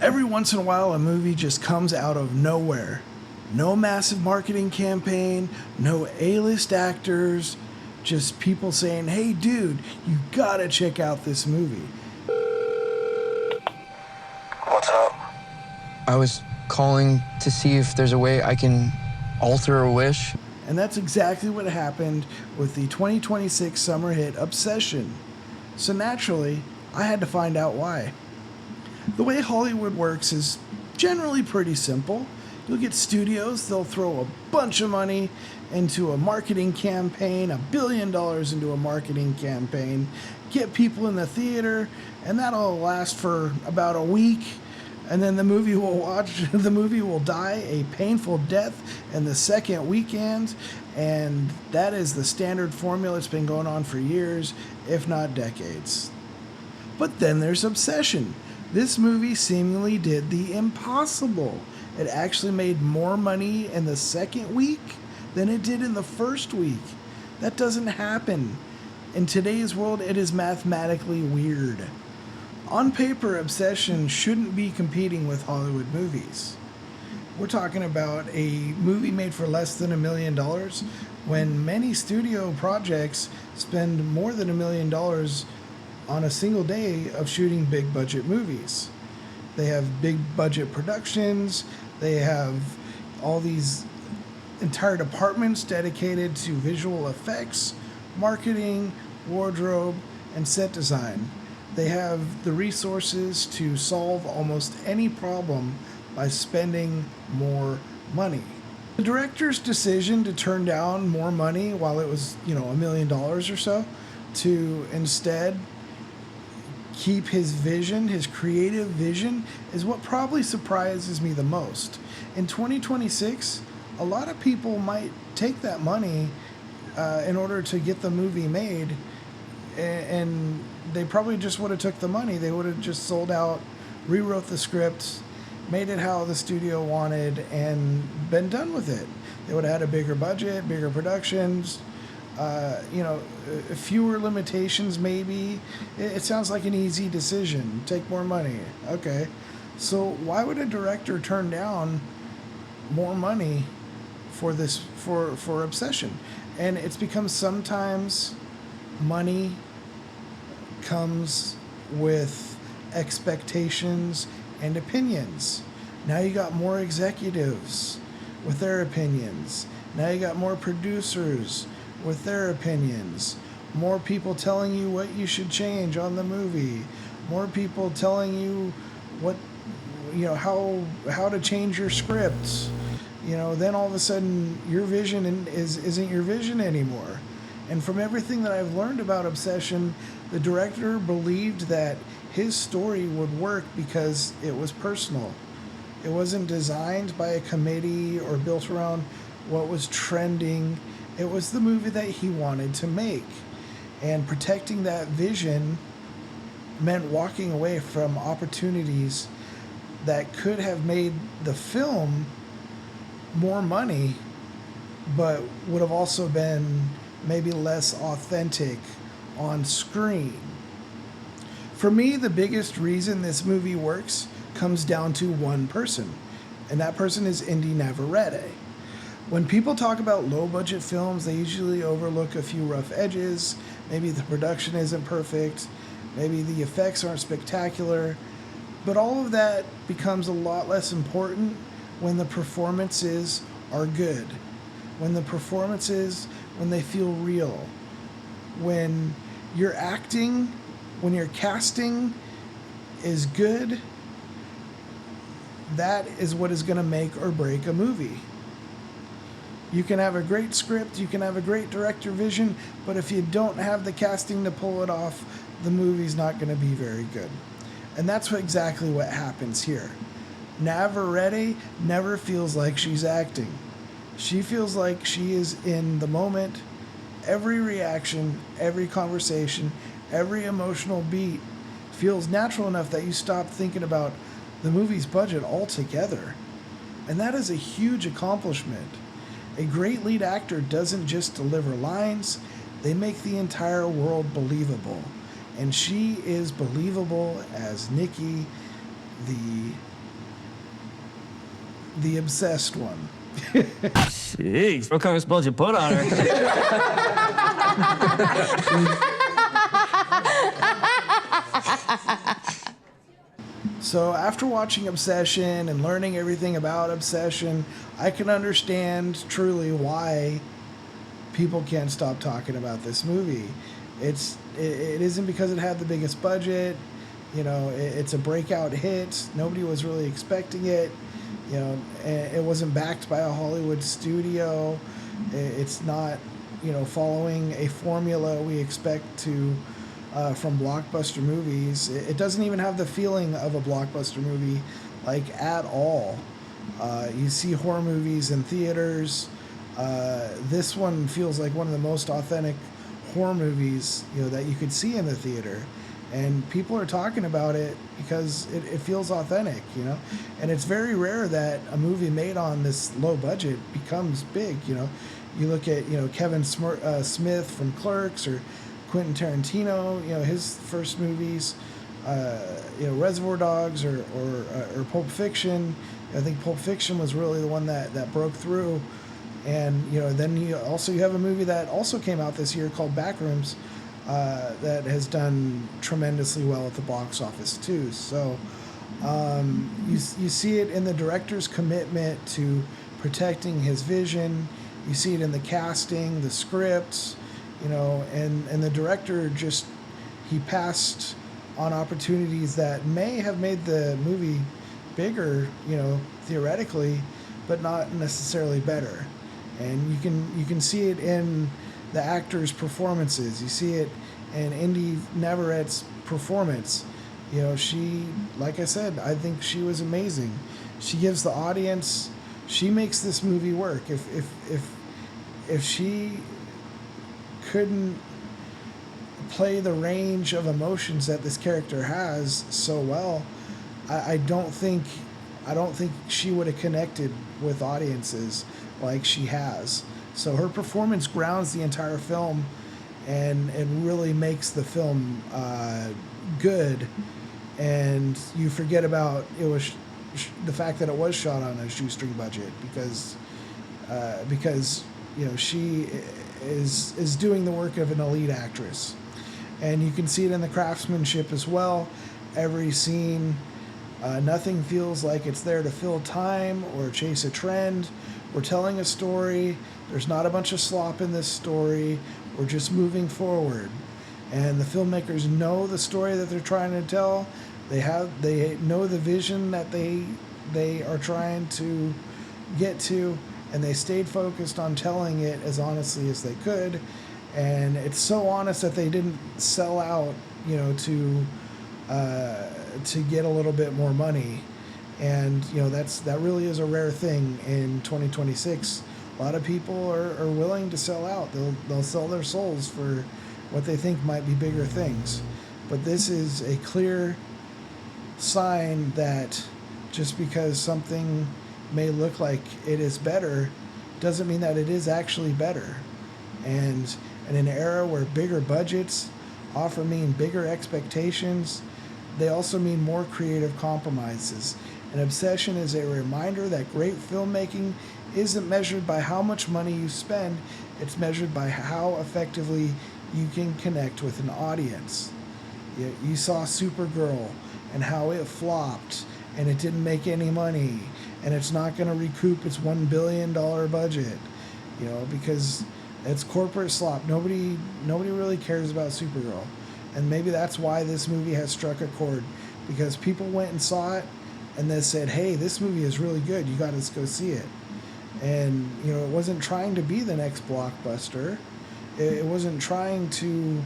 Every once in a while, a movie just comes out of nowhere. No massive marketing campaign, no A-list actors, just people saying, hey dude, you gotta check out this movie. What's up? I was calling to see if there's a way I can alter a wish. And that's exactly what happened with the 2026 summer hit Obsession. So naturally, I had to find out why. The way Hollywood works is generally pretty simple. You'll get studios, they'll throw a bunch of money into a marketing campaign, $1 billion into a marketing campaign, get people in the theater, and that'll last for about a week. And then the movie will die a painful death in the second weekend. And that is the standard formula. It's been going on for years, if not decades. But then there's Obsession. This movie seemingly did the impossible. It actually made more money in the second week than it did in the first week. That doesn't happen. In today's world, it is mathematically weird. On paper, Obsession shouldn't be competing with Hollywood movies. We're talking about a movie made for less than $1 million when many studio projects spend more than $1 million on a single day of shooting big budget movies. They have big budget productions, they have all these entire departments dedicated to visual effects, marketing, wardrobe, and set design. They have the resources to solve almost any problem by spending more money. The director's decision to turn down more money while it was, $1 million or so, to instead keep his vision, his creative vision, is what probably surprises me the most. In 2026, a lot of people might take that money in order to get the movie made, and they probably just would have took the money. They would have just sold out, rewrote the script, made it how the studio wanted, and been done with it. They would have had a bigger budget, bigger productions, fewer limitations maybe. It sounds like an easy decision. Take more money. Okay. So why would a director turn down more money for this, for Obsession? And it's become sometimes money comes with expectations and opinions. Now you got more executives with their opinions. Now you got more producers with their opinions. More people telling you what you should change on the movie. More people telling you what, how to change your script. Then all of a sudden your vision isn't your vision anymore. And from everything that I've learned about Obsession, the director believed that his story would work because it was personal. It wasn't designed by a committee or built around what was trending. It was the movie that he wanted to make. And protecting that vision meant walking away from opportunities that could have made the film more money, but would have also been maybe less authentic on screen. For me, the biggest reason this movie works comes down to one person, and that person is Inde Navarrette. When people talk about low-budget films, they usually overlook a few rough edges. Maybe the production isn't perfect. Maybe the effects aren't spectacular. But all of that becomes a lot less important when the performances are good. When they feel real. When your acting, when your casting is good, that is what is going to make or break a movie. You can have a great script, you can have a great director vision, but if you don't have the casting to pull it off, the movie's not going to be very good. And that's exactly what happens here. Navarrete never feels like she's acting. She feels like she is in the moment. Every reaction, every conversation, every emotional beat feels natural enough that you stop thinking about the movie's budget altogether. And that is a huge accomplishment. A great lead actor doesn't just deliver lines, they make the entire world believable. And she is believable as Nikki, the the obsessed one. Jeez, what kind of spells you put on her? So after watching Obsession and learning everything about Obsession, I can understand truly why people can't stop talking about this movie. It isn't because it had the biggest budget. You know, it's a breakout hit. Nobody was really expecting it. You know, it wasn't backed by a Hollywood studio. It's not, you know, following a formula we expect to from blockbuster movies. It doesn't even have the feeling of a blockbuster movie, like, at all. You see horror movies in theaters. This one feels like one of the most authentic horror movies, you know, that you could see in the theater. And people are talking about it because it feels authentic, you know. And it's very rare that a movie made on this low budget becomes big, you know. You look at, you know, Kevin Smith from Clerks, or Quentin Tarantino, you know, his first movies, you know, Reservoir Dogs, or Pulp Fiction. I think Pulp Fiction was really the one that broke through. And, you know, then you have a movie that also came out this year called Backrooms, that has done tremendously well at the box office too. So you see it in the director's commitment to protecting his vision. You see it in the casting, the scripts, you know, and the director just, he passed on opportunities that may have made the movie bigger, you know, theoretically, but not necessarily better. And you can see it in the actors' performances. You see it in Inde Navarrette's performance. You know, she, like I said, I think she was amazing. She gives the audience, she makes this movie work. If she couldn't play the range of emotions that this character has so well, I don't think she would have connected with audiences like she has. So her performance grounds the entire film, and it really makes the film good. And you forget about the fact that it was shot on a shoestring budget, because you know, she is doing the work of an elite actress, and you can see it in the craftsmanship as well. Every scene, nothing feels like it's there to fill time or chase a trend. We're telling a story. There's not a bunch of slop in this story. We're just moving forward. And the filmmakers know the story that they're trying to tell. They know the vision that they are trying to get to, and they stayed focused on telling it as honestly as they could. And it's so honest that they didn't sell out, you know, to get a little bit more money. And, you know, that really is a rare thing in 2026. A lot of people are willing to sell out. They'll sell their souls for what they think might be bigger things. But this is a clear sign that just because something may look like it is better doesn't mean that it is actually better. And in an era where bigger budgets often mean bigger expectations, they also mean more creative compromises. And Obsession is a reminder that great filmmaking isn't measured by how much money you spend, it's measured by how effectively you can connect with an audience. You saw Supergirl and how it flopped, and it didn't make any money, and it's not going to recoup its $1 billion budget, you know, because it's corporate slop. Nobody really cares about Supergirl. And maybe that's why this movie has struck a chord, because people went and saw it and they said, hey, this movie is really good, you got to go see it. And, you know, it wasn't trying to be the next blockbuster. It wasn't trying to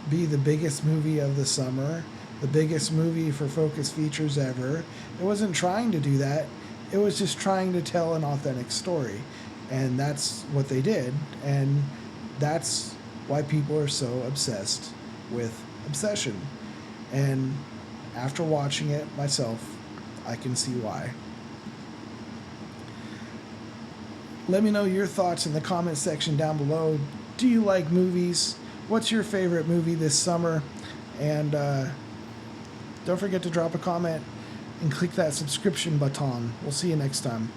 be the biggest movie of the summer, the biggest movie for Focus Features ever. It wasn't trying to do that. It was just trying to tell an authentic story. And that's what they did. And that's why people are so obsessed with Obsession. And after watching it myself, I can see why. Let me know your thoughts in the comment section down below. Do you like movies? What's your favorite movie this summer? And don't forget to drop a comment and click that subscription button. We'll see you next time.